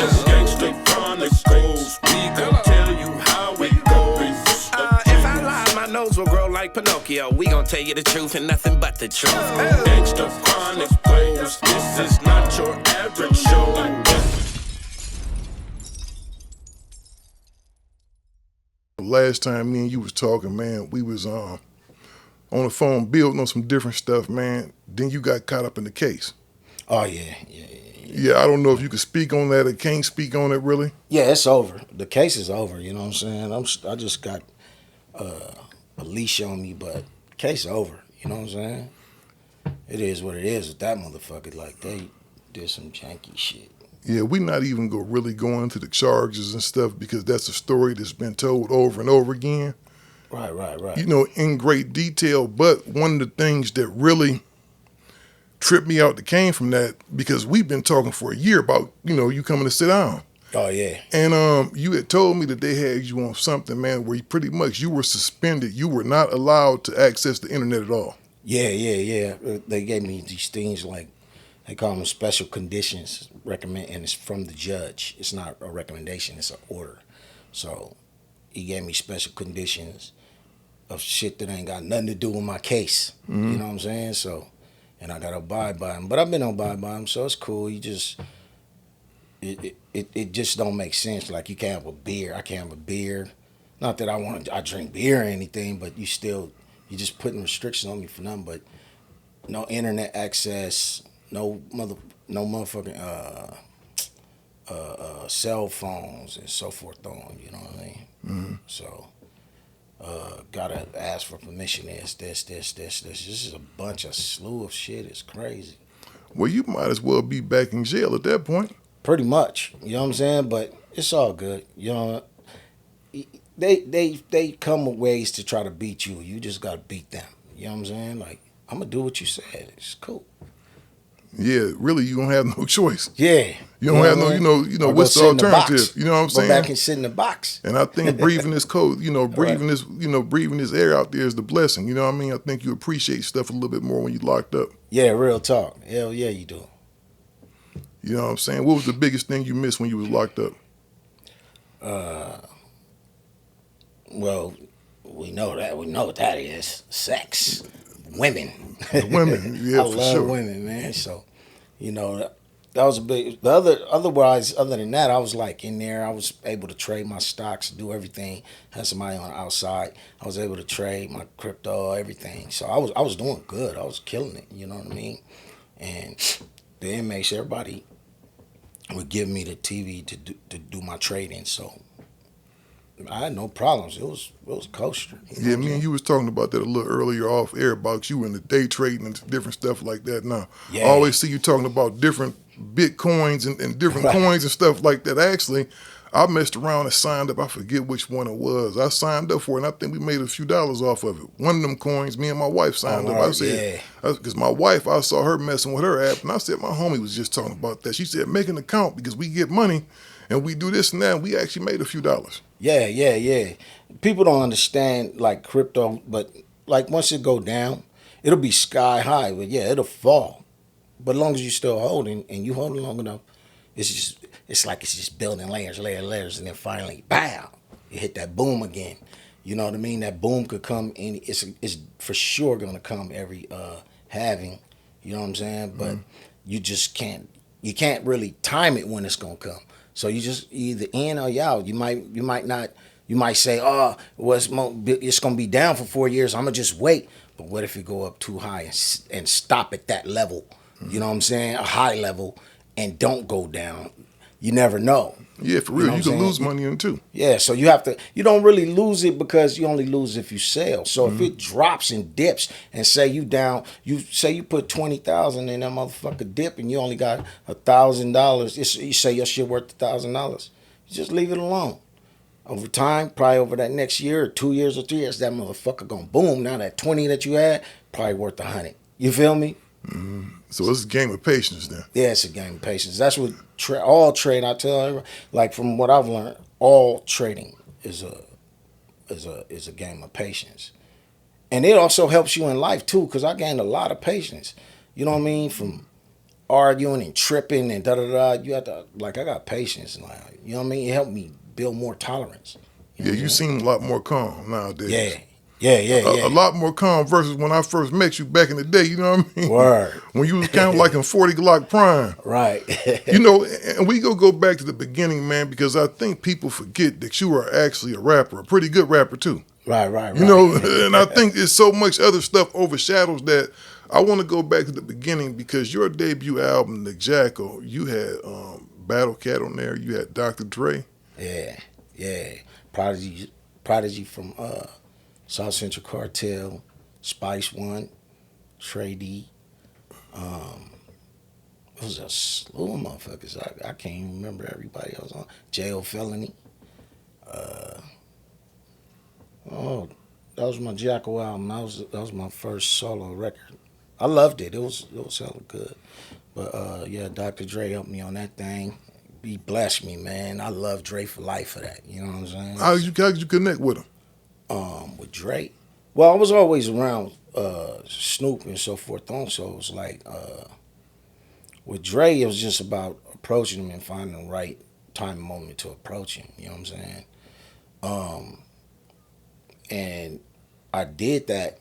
This gangsta chronicles. We gon' tell you how it goes. If I lie, my nose will grow like Pinocchio. We gon' tell you the truth and nothing but the truth. Gangsta chronicles. This is not your average show. Last time me and you was talking, man, we was on the phone building on some different stuff, man. Then you got caught up in the case. Oh, yeah. Yeah, I don't know if you can speak on that or can't speak on it, really. Yeah, it's over. The case is over, you know what I'm saying? I just got a leash on me, but case over, you know what I'm saying? It is what it is with that motherfucker. Like, they did some janky shit. Yeah, we're not even gonna really go into the charges and stuff because that's a story that's been told over and over again. Right. You know, in great detail. But one of the things that really tripped me out that came from that, because we've been talking for a year about, you know, you coming to sit down. Oh, yeah. And you had told me that they had you on something, man, where pretty much you were suspended. You were not allowed to access the internet at all. Yeah. They gave me these things like, they call them special conditions, and it's from the judge. It's not a recommendation, it's an order. So he gave me special conditions of shit that ain't got nothing to do with my case. You know what I'm saying? So, and I got to abide by them. But I've been abide by them, so it's cool. You just, it just don't make sense. Like, you can't have a beer. I can't have a beer. Not that I drink beer or anything, but you just putting restrictions on me for nothing. But no internet access, no motherfucking cell phones and so forth on, you know what I mean? So, gotta ask for permission. This. This is a slew of shit. It's crazy. Well, you might as well be back in jail at that point. Pretty much, you know what I'm saying? But it's all good. You know, they come with ways to try to beat you. You just gotta beat them. You know what I'm saying? Like, I'm gonna do what you said. It's cool. Yeah, really, you don't have no choice. Yeah. You don't have no, you know, what's the alternative? You know what I'm saying? Go back and sit in the box. And I think breathing this cold, breathing this air out there is the blessing. You know what I mean? I think you appreciate stuff a little bit more when you're locked up. Yeah, real talk. Hell yeah, you do. You know what I'm saying? What was the biggest thing you missed when you was locked up? Well, we know what that is. Sex. Women. Women, yeah, I for love sure. women, man. So, you know, that was a big. Other than that, I was like in there. I was able to trade my stocks, do everything. Had somebody on the outside. I was able to trade my crypto, everything. So I was doing good. I was killing it. You know what I mean? And the inmates, everybody would give me the TV to do my trading. So I had no problems. It was kosher. Yeah, me and you was talking about that a little earlier off air about you and the day trading and different stuff like that. Now, Yeah. I always see you talking about different Bitcoins and different coins and stuff like that. Actually, I messed around and signed up. I forget which one it was. I signed up for it, and I think we made a few dollars off of it. One of them coins, me and my wife signed up. I said, because my wife, I saw her messing with her app, and I said, my homie was just talking about that. She said, make an account because we get money, and we do this and that, and we actually made a few dollars. Yeah. People don't understand like crypto, but like once it go down, it'll be sky high. But yeah, it'll fall. But as long as you still holding and you holding long enough, it's just building layers, and then finally, bam, you hit that boom again. You know what I mean? That boom could come in. It's for sure gonna come every halving. You know what I'm saying? But you just can't. You can't really time it when it's gonna come. So you just either in or you out. You might not. You might say, oh, well, it's gonna be down for 4 years. I'm gonna just wait. But what if it go up too high and stop at that level? You know what I'm saying? A high level and don't go down. You never know. Yeah, for real. You can lose money in it too. Yeah, so you don't really lose it because you only lose if you sell. So if it drops and dips and say you down, you put 20,000 in that motherfucker dip and you only got $1,000. You say your shit worth $1,000. You just leave it alone. Over time, probably over that next year or 2 years or 3 years, that motherfucker gonna boom. Now that 20 that you had, probably worth 100. You feel me? So it's a game of patience then. Yeah, it's a game of patience. That's what all trade. I tell everyone, like from what I've learned, all trading is a game of patience, and it also helps you in life too. Because I gained a lot of patience. You know what I mean? From arguing and tripping and da da da. You have to like I got patience, like you know what I mean. It helped me build more tolerance. You know Yeah, what you I'm saying? seem a lot more calm nowadays. Yeah. A lot more calm versus when I first met you back in the day. You know what I mean? Word. When you was kind of like in 40 Glocc prime. Right. You know, and we go back to the beginning, man, because I think people forget that you are actually a rapper, a pretty good rapper too. Right. You know, and I think it's so much other stuff overshadows that. I want to go back to the beginning because your debut album, The Jackal, you had Battle Cat on there, you had Dr. Dre. Yeah. Prodigy from South Central Cartel, Spice One, Trey D. It was a slew of motherfuckers. I can't even remember everybody else on. Jail Felony. That was my Jackal album. That was my first solo record. I loved it. It was hella good. But yeah, Dr. Dre helped me on that thing. He blessed me, man. I love Dre for life for that. You know what I'm saying? How did you connect with him? With Dre. Well, I was always around Snoop and so forth on, so it was like with Dre, it was just about approaching him and finding the right time and moment to approach him. You know what I'm saying? And I did that,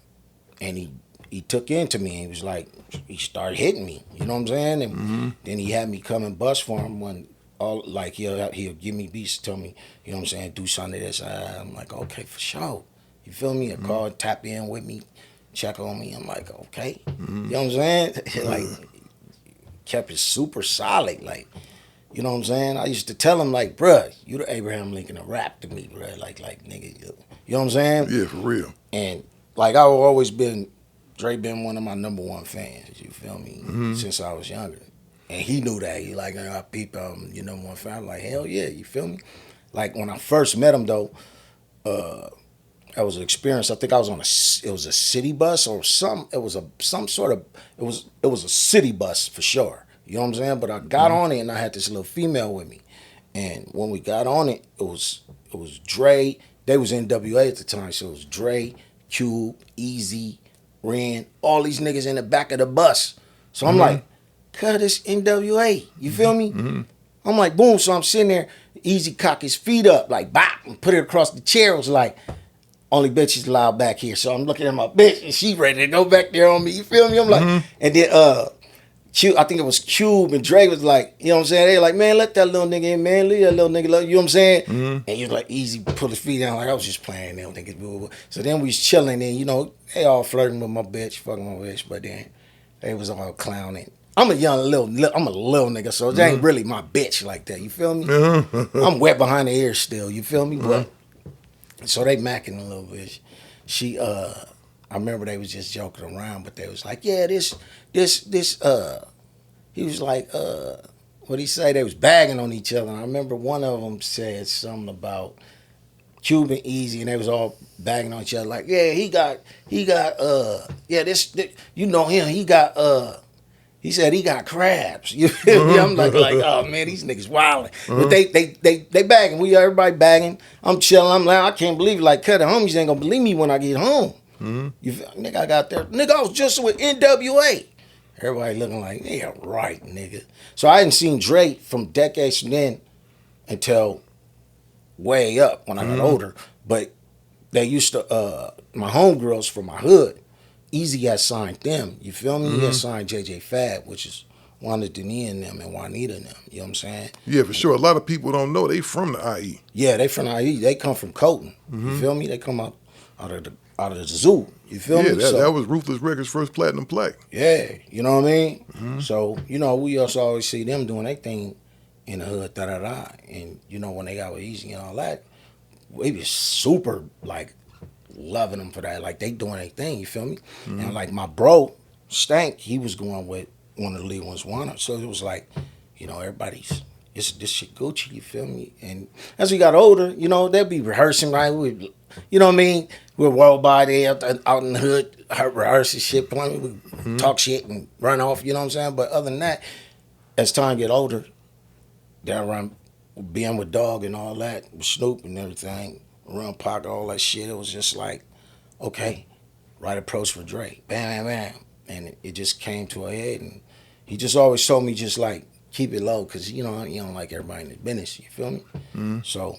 and he took into me. And he was like, he started hitting me. You know what I'm saying? And then he had me come and bust for him when he'll give me beats, tell me, you know what I'm saying, do something to this. I'm like, okay, for sure. You feel me? A call, tap in with me, check on me. I'm like, okay. You know what I'm saying? Like, kept it super solid. Like, you know what I'm saying? I used to tell him, like, bruh, you the Abraham Lincoln of rap to me, bruh. Like, nigga, you know what I'm saying? Yeah, for real. And, like, I've always been, Dre been one of my number one fans, you feel me, since I was younger. And he knew that. He like, I peep your number one fan. I'm like, hell yeah, you feel me? Like, when I first met him, though, that was an experience. I think I was on it was a city bus or it was a city bus for sure. You know what I'm saying? But I got on it and I had this little female with me. And when we got on it, it was Dre. They was NWA at the time, so it was Dre, Cube, Easy, Ren, all these niggas in the back of the bus. So I'm like, cut this NWA. You feel me? I'm like, boom. So I'm sitting there, Easy cock his feet up, like, bop, and put it across the chair. It was like, only bitches allowed back here. So I'm looking at my bitch, and she ready to go back there on me. You feel me? I'm like, and then Cube, I think it was Cube and Dre was like, you know what I'm saying? They like, man, let that little nigga in, man. Leave that little nigga alone. You know what I'm saying? And he was like, Easy, pull his feet down. Like, I was just playing. They don't think it's blah, blah, blah. So then we was chilling, and, you know, they all flirting with my bitch, fucking my bitch, but then they was all clowning. I'm a little nigga, so it ain't really my bitch like that. You feel me? I'm wet behind the ears still. You feel me? But so they macking a little bit. I remember they was just joking around, but they was like, yeah, this, he was like, what'd he say? They was bagging on each other. And I remember one of them said something about Cuban Easy, and they was all bagging on each other, like, yeah, he got, this, you know him, he said he got crabs. You feel me? I'm like, oh man, these niggas wilding. But they bagging. Everybody bagging. I'm chilling. I'm like, I can't believe it. Like, cut the homies ain't gonna believe me when I get home. You feel, nigga, I got there. Nigga, I was just with NWA. Everybody looking like, yeah, right, nigga. So I hadn't seen Dre from decades from then until way up when I got older. But they used to, my homegirls from my hood, Easy had signed them. You feel me? He had signed JJ Fad, which is Wanda Denia and them and Juanita and them. You know what I'm saying? Yeah, for sure. A lot of people don't know they from the IE. Yeah, they from the IE. They come from Colton. You feel me? They come out of the zoo. You feel me? Yeah, that was Ruthless Records' first platinum plaque. Yeah, you know what I mean? So, you know, we also always see them doing their thing in the hood, da-da-da. And, you know, when they got with Easy and all that, we was super, like, loving them for that. Like, they doing their thing, you feel me? And, like, my bro, Stank, he was going with one of the lead ones, Warner. So it was like, you know, everybody's, this shit Gucci, you feel me? And as we got older, you know, they'd be rehearsing, right? You know what I mean? We'd roll by there out in the hood, rehearsing shit, playing, we talk shit and run off, you know what I'm saying? But other than that, as time get older, down around being with Dog and all that, with Snoop and everything, around Pac, all that shit, it was just like, okay, right approach for Dre. Bam, bam, bam. And it just came to a head, and he just always told me just like keep it low, cause you know you don't like everybody in the business. You feel me? So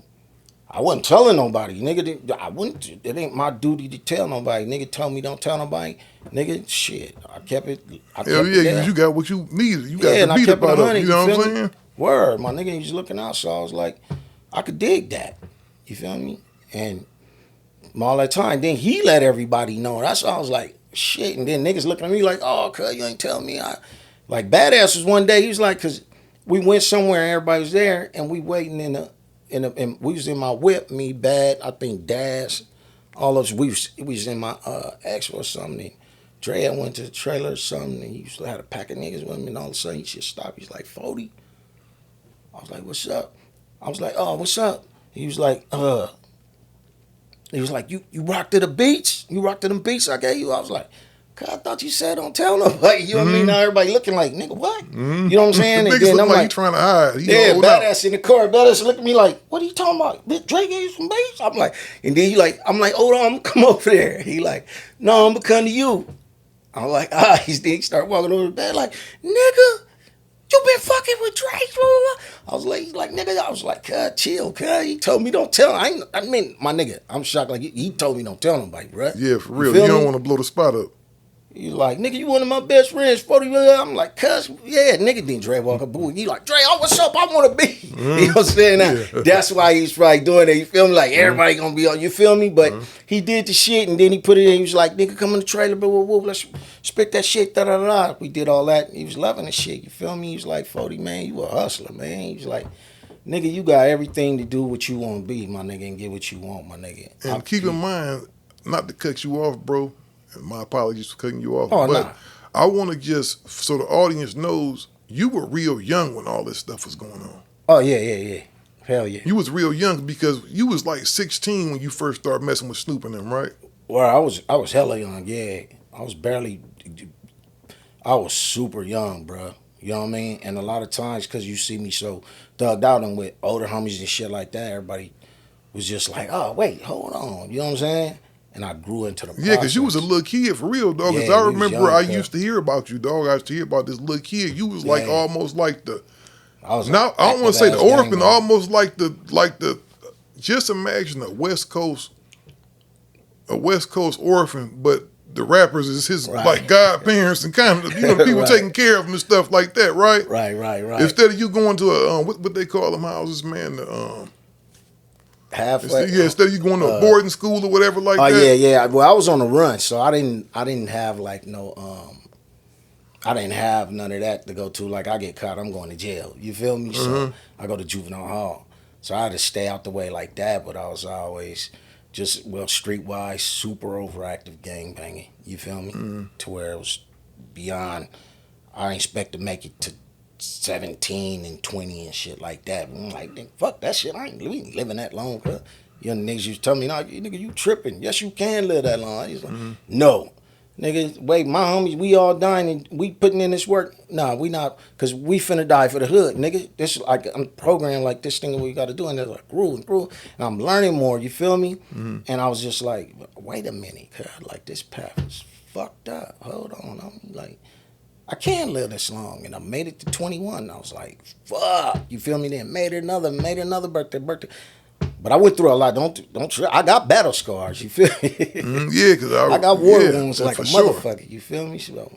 I wasn't telling nobody, nigga. I wouldn't. It ain't my duty to tell nobody. Nigga told me don't tell nobody. Nigga, shit. I kept it. Hell yeah, there. you got what you needed. You got Yeah, and the I beat kept it about it. 100. You know what feel I'm me? saying? Word, my nigga, he was looking out, so I was like, I could dig that. You feel me? And all that time, then he let everybody know. That's why I was like, shit. And then niggas looking at me like, oh, cuz you ain't telling me. Like Badass was one day. He was like, cause we went somewhere and everybody was there, and we waiting and we was in my whip, me, Bad, I think Dash, all of us, we was in my ex or something. And Dre had went to the trailer or something, and he used to have a pack of niggas with him, and all of a sudden he just stopped. He's like, 40. I was like, what's up? I was like, oh, what's up? He was like, you rock to the beats? You rock to them beats I gave you? I was like, cuz I thought you said don't tell nobody. You know what I mean? Now everybody looking like, nigga, what? You know what I'm saying? And Niggas then look I'm like like, he trying to hide. He yeah, hold out. Badass in the car. Badass looking at me like, what are you talking about? Bitch, Dre gave you some beats? I'm like, and then I'm like, hold on, I'm gonna come over there. He like, no, I'm gonna come to you. I'm like, he start walking over the bed like, nigga, you been fucking with Dre? I was like, nigga, I was like, cuz, chill, cuz. He told me don't tell. I mean, my nigga, I'm shocked. Like, he told me don't tell nobody, bro. Yeah, for real. feel You don't me? want to blow the spot up. He like, nigga, you one of my best friends, 40. I'm like, cuz, yeah, nigga. Then Dre walk up, boo. He like, Dre, oh, what's up? I want to be. You know what I'm saying? Now, that's why he's probably doing it. You feel me? Like, everybody gonna be on, you feel me? But he did the shit, and then he put it in. He was like, nigga, come in the trailer, blah, blah, blah. Let's spit that shit, da, da, da. We did all that. He was loving the shit. You feel me? He was like, 40, man, you a hustler, man. He was like, nigga, you got everything to do what you want to be, my nigga, and get what you want, my nigga. And keep in mind, not to cut you off, bro, and my apologies for cutting you off, Oh, but nah. I want to just, so the audience knows, you were real young when all this stuff was going on. Oh, yeah. Hell yeah. You was real young because you was like 16 when you first started messing with Snoop and them, right? Well, I was hella young, yeah. I was super young, bro. You know what I mean? And a lot of times, because you see me so thugged out and with older homies and shit like that, everybody was just like, oh, wait, hold on. You know what I'm saying? And I grew into the process. Yeah, because you was a little kid for real, dog. Because Yeah, I we was remember young, I used to hear about you, dog. I used to hear about this little kid. You was like Yeah. almost like the, I was now I don't want to say the active-ass orphan, gangbanger. almost like the, just imagine a West Coast orphan, but the rappers is his Right. like godparents and kind of, you know, the people Right. taking care of him and stuff like that, right? Right. Instead of you going to a what they call them houses, man, Halfway. instead of you going to a boarding school or whatever like Oh that. yeah. Well, I was on the run, so I didn't have like no I didn't have none of that to go to. Like I get caught, I'm going to jail. You feel me? So I go to juvenile hall. So I had to stay out the way like that, but I was always just streetwise, super overactive gang banging. You feel me? To where it was beyond. I didn't expect to make it to 17 and 20 and shit like that. I'm like, fuck that shit. We ain't living that long, bro. Young niggas used to tell me, nah, nigga, you tripping. Yes, you can live that long. He's like, no. Nigga, wait, my homies, we all dying and we putting in this work. Nah, we not, because we finna die for the hood, nigga. This is like, I'm programmed like this thing that we got to do. And it's like, grew. And I'm learning more, you feel me? And I was just like, wait a minute, cuz, like, this path is fucked up. Hold on. I'm like, I can't live this long. And I made it to 21. I was like, fuck. You feel me? Then made another birthday. But I went through a lot. Don't trip. I got battle scars. You feel me? Yeah, because I got war wounds yeah, like a for sure. motherfucker. You feel me? So